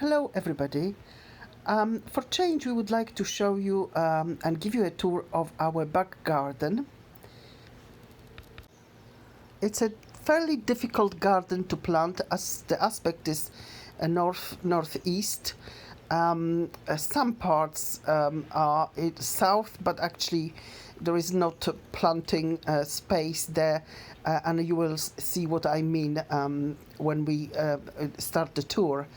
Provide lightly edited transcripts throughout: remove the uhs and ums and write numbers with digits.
Hello everybody. For change we would like to show you and give you a tour of our back garden. It's a fairly difficult garden to plant as the aspect is northeast. Some parts are south, but actually there is not planting space there, and you will see what I mean when we start the tour.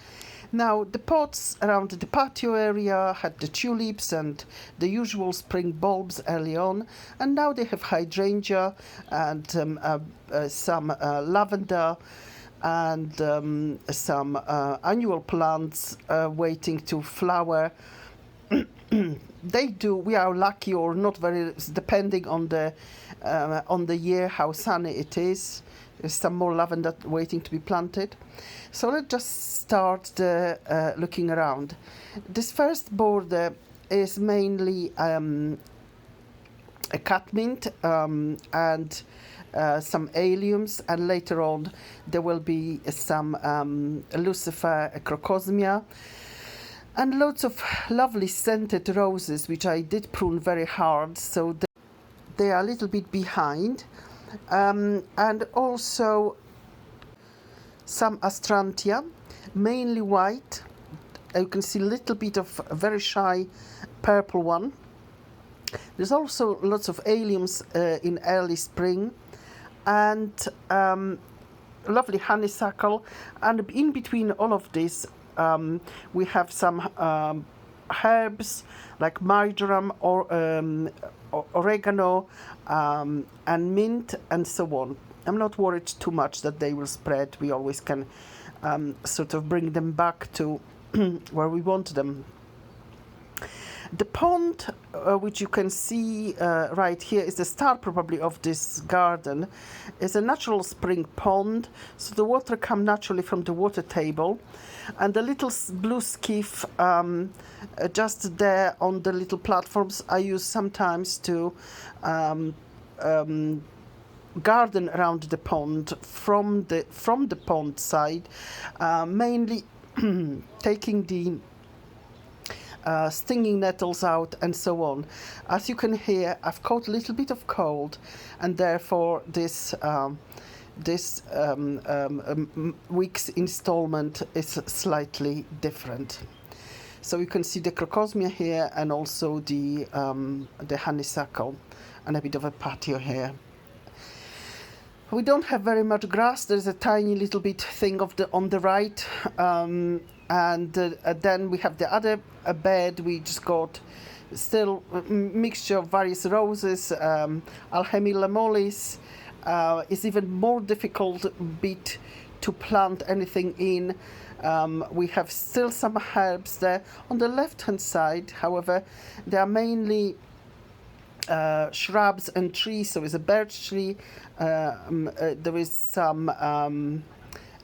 Now, the pots around the patio area had the tulips and the usual spring bulbs early on, and now they have hydrangea and some lavender and some annual plants waiting to flower. We are lucky or not very, depending on the year, how sunny it is. There's some more lavender waiting to be planted. So let's just start looking around. This first border is mainly a catmint and some alliums, and later on there will be some lucifer crocosmia and lots of lovely scented roses, which I did prune very hard, so they are a little bit behind. And also some astrantia, mainly white. You can see a little bit of a very shy purple one. There's also lots of alliums in early spring, and lovely honeysuckle. And in between all of this, we have some herbs like marjoram or oregano and mint and so on. I'm not worried too much that they will spread. We always can sort of bring them back to where we want them. The pond, which you can see right here, is the star probably of this garden. It's a natural spring pond, so the water comes naturally from the water table. And the little blue skiff just there on the little platforms I use sometimes to garden around the pond from the pond side, mainly taking the stinging nettles out and so on. As you can hear, I've caught a little bit of cold, and therefore this week's installment is slightly different. So you can see the crocosmia here, and also the honeysuckle, and a bit of a patio here. We don't have very much grass. There's a tiny little bit thing on the right, and then we have the other bed. We just got still a mixture of various roses, Alchemilla mollis. It's even more difficult bit to plant anything in. We have still some herbs there on the left hand side. However, they are mainly shrubs and trees. So it's a birch tree. There is some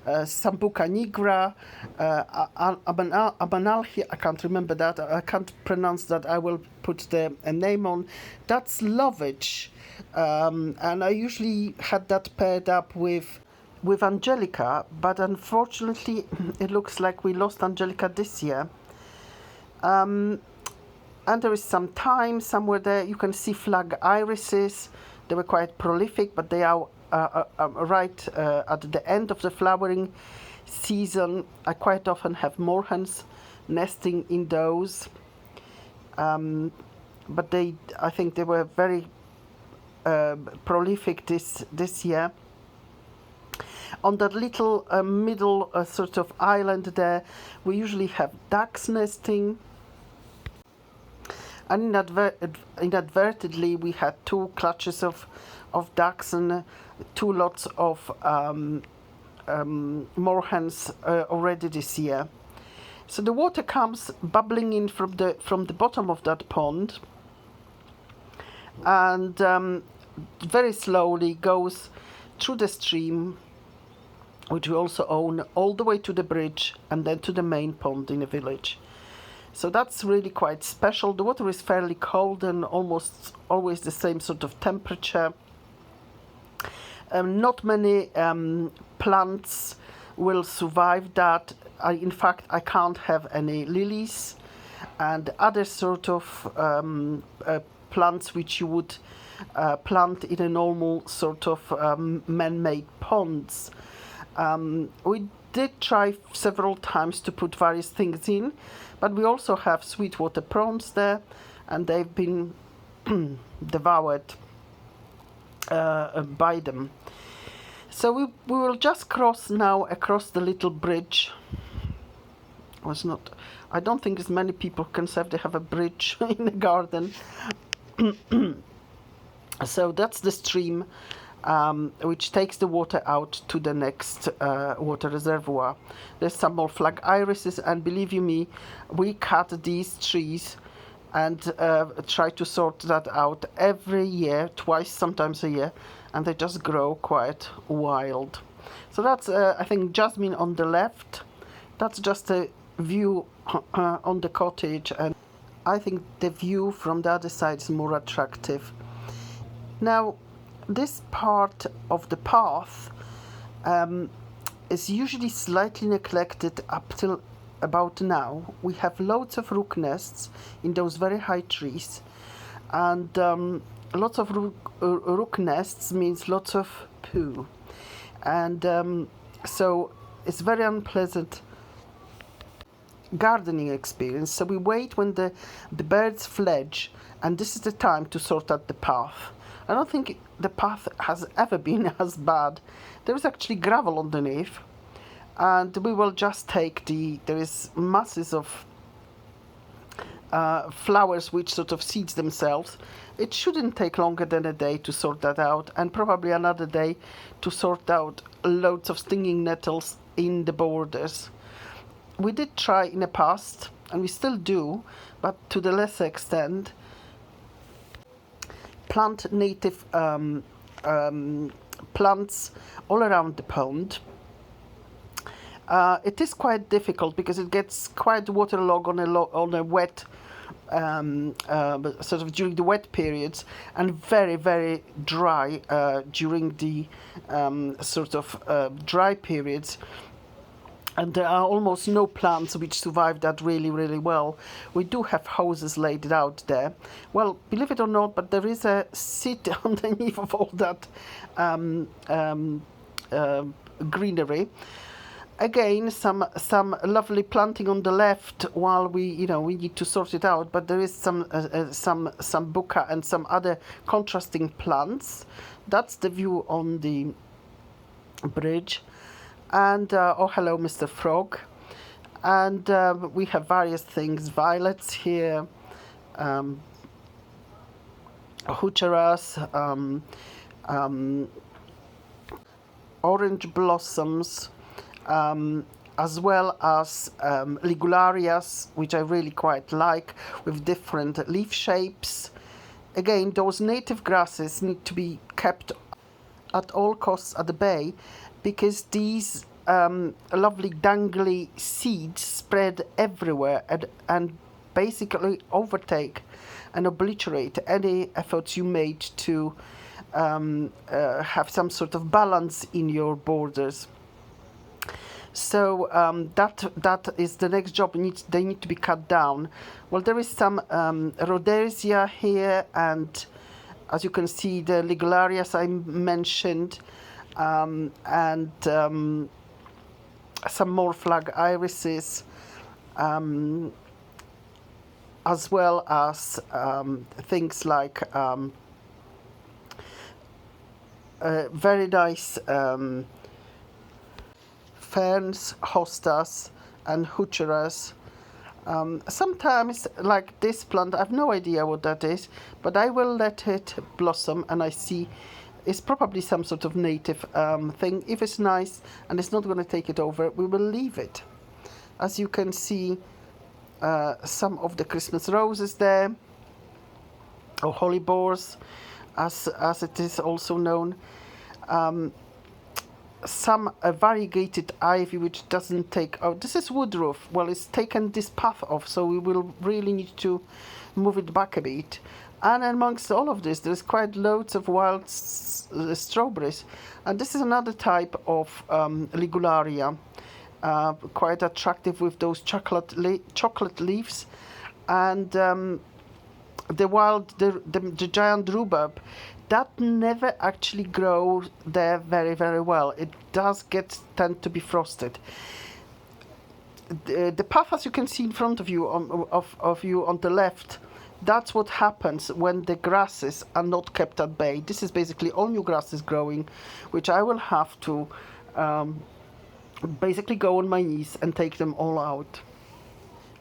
Sambuca nigra, Abanalhi, I can't remember that, I can't pronounce that, I will put the name on. That's lovage, and I usually had that paired up with Angelica, but unfortunately it looks like we lost Angelica this year. And there is some thyme somewhere there. You can see flag irises. They were quite prolific, but they are right at the end of the flowering season. I quite often have moorhens nesting in those, but I think they were very prolific this year. On that little middle sort of island there, we usually have ducks nesting. And inadvertently, we had 2 clutches of ducks and 2 lots of moorhens already this year. So the water comes bubbling in from the bottom of that pond, and very slowly goes through the stream, which we also own, all the way to the bridge and then to the main pond in the village. So that's really quite special. The water is fairly cold and almost always the same sort of temperature. Not many plants will survive that. In fact, I can't have any lilies and other sort of plants which you would plant in a normal sort of man-made ponds. We did try several times to put various things in, but we also have sweetwater prawns there, and they've been devoured by them. So we will just cross now across the little bridge. I don't think as many people can say they have a bridge in the garden. So that's the stream which takes the water out to the next water reservoir. There's some more flag irises, and believe you me, we cut these trees and try to sort that out every year, twice, sometimes a year, and they just grow quite wild. So that's, I think, jasmine on the left. That's just a view on the cottage, and I think the view from the other side is more attractive. Now, this part of the path is usually slightly neglected up till about now. We have loads of rook nests in those very high trees, and lots of rook nests means lots of poo, and so it's very unpleasant gardening experience. So we wait when the birds fledge, and this is the time to sort out the path. I don't think the path has ever been as bad. There is actually gravel underneath, and we will just take there is masses of flowers which sort of seeds themselves. It shouldn't take longer than a day to sort that out, and probably another day to sort out loads of stinging nettles in the borders. We did try in the past, and we still do, but to the lesser extent, plant native plants all around the pond. It is quite difficult because it gets quite waterlogged on a wet sort of during the wet periods, and very, very dry during the sort of dry periods. And there are almost no plants which survive that really, really well. We do have houses laid out there. Well, believe it or not, but there is a seat underneath of all that greenery. Again, some lovely planting on the left while we need to sort it out. But there is some bucca and some other contrasting plants. That's the view on the bridge. And oh, hello, Mr. Frog. And we have various things, violets here, heucheras, orange blossoms, as well as ligularias, which I really quite like, with different leaf shapes. Again, those native grasses need to be kept at all costs at the bay, because these lovely dangly seeds spread everywhere and basically overtake and obliterate any efforts you made to have some sort of balance in your borders. So that is the next job. They need to be cut down. Well, there is some rhodesia here, and as you can see, the ligularias I mentioned. And some more flag irises, as well as things like very nice ferns, hostas, and heucheras. Sometimes, like this plant, I have no idea what that is, but I will let it blossom, and I see it's probably some sort of native thing. If it's nice and it's not going to take it over, we will leave it. As you can see, some of the Christmas roses there, or hollybores, as it is also known. Some variegated ivy which doesn't take out. This is woodruff. Well, it's taken this path off, so we will really need to move it back a bit. And amongst all of this, there's quite loads of wild strawberries. And this is another type of ligularia. quite attractive with those chocolate leaves. And the giant rhubarb, that never actually grows there very, very well. It does tend to be frosted. The path, as you can see in front of you, of you on the left, that's what happens when the grasses are not kept at bay. This is basically all new grasses growing, which I will have to basically go on my knees and take them all out.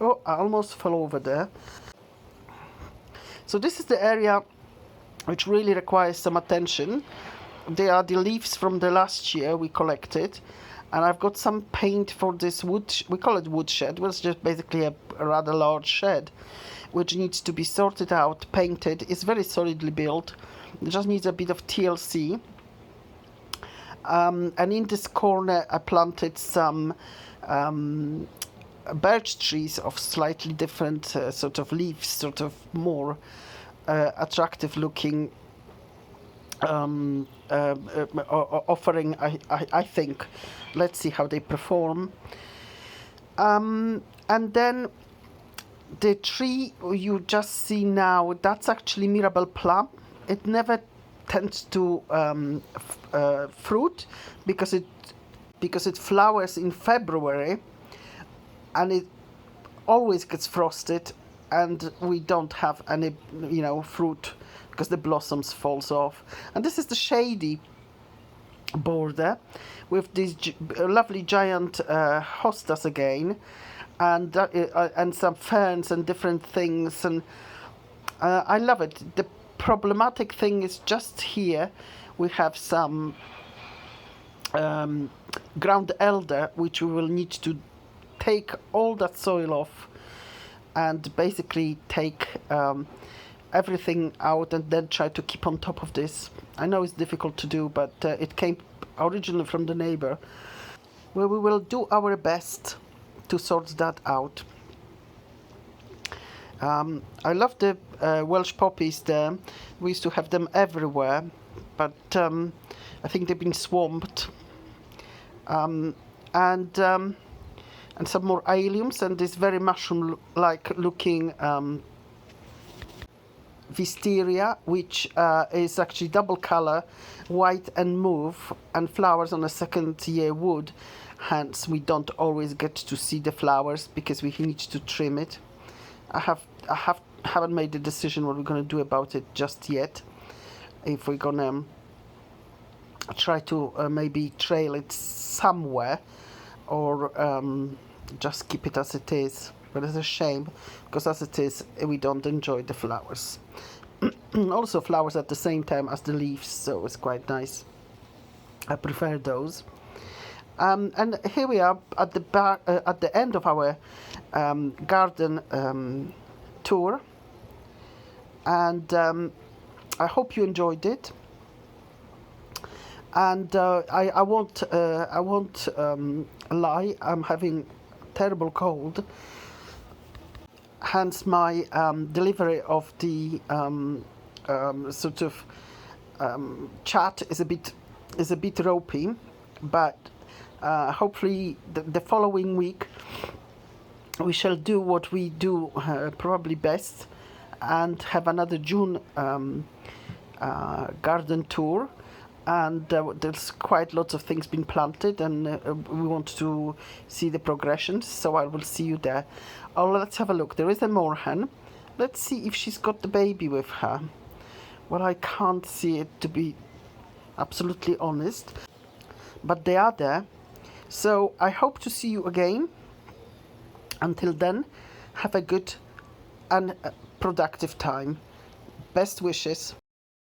Oh, I almost fell over there. So this is the area which really requires some attention. They are the leaves from the last year we collected. And I've got some paint for this wood, we call it wood shed, well, it's just basically a rather large shed, which needs to be sorted out, painted. It's very solidly built. It just needs a bit of TLC. And in this corner, I planted some birch trees of slightly different sort of leaves, sort of more attractive looking offering, I think. Let's see how they perform. And then the tree you just see now, that's actually Mirabelle Plum. It never tends to fruit because it flowers in February, and it always gets frosted, and we don't have any, fruit because the blossoms falls off. And this is the shady border with these lovely giant hostas again, and some ferns and different things, and I love it. The problematic thing is just here we have some ground elder, which we will need to take all that soil off and basically take everything out and then try to keep on top of this. I know it's difficult to do, but it came originally from the neighbor, where we will do our best to sort that out. I love the Welsh poppies there. We used to have them everywhere, but I think they've been swamped. And some more alliums, and this very mushroom-like looking Wisteria, which is actually double color, white and mauve, and flowers on a second-year wood. Hence, we don't always get to see the flowers because we need to trim it. I haven't made the decision what we're going to do about it just yet. If we're gonna try to maybe trail it somewhere, or just keep it as it is. But it's a shame, because as it is, we don't enjoy the flowers. Also flowers at the same time as the leaves, so it's quite nice. I prefer those. And here we are at the end of our garden tour, and I hope you enjoyed it. And I won't lie, I'm having terrible cold. Hence my delivery of the sort of chat is a bit ropey, but hopefully the following week we shall do what we do probably best, and have another June garden tour. And there's quite lots of things being planted, and we want to see the progression, so I will see you there. Oh, let's have a look. There is a moorhen. Let's see if she's got the baby with her. Well, I can't see it, to be absolutely honest, but they are there. So I hope to see you again. Until then, have a good and productive time. Best wishes.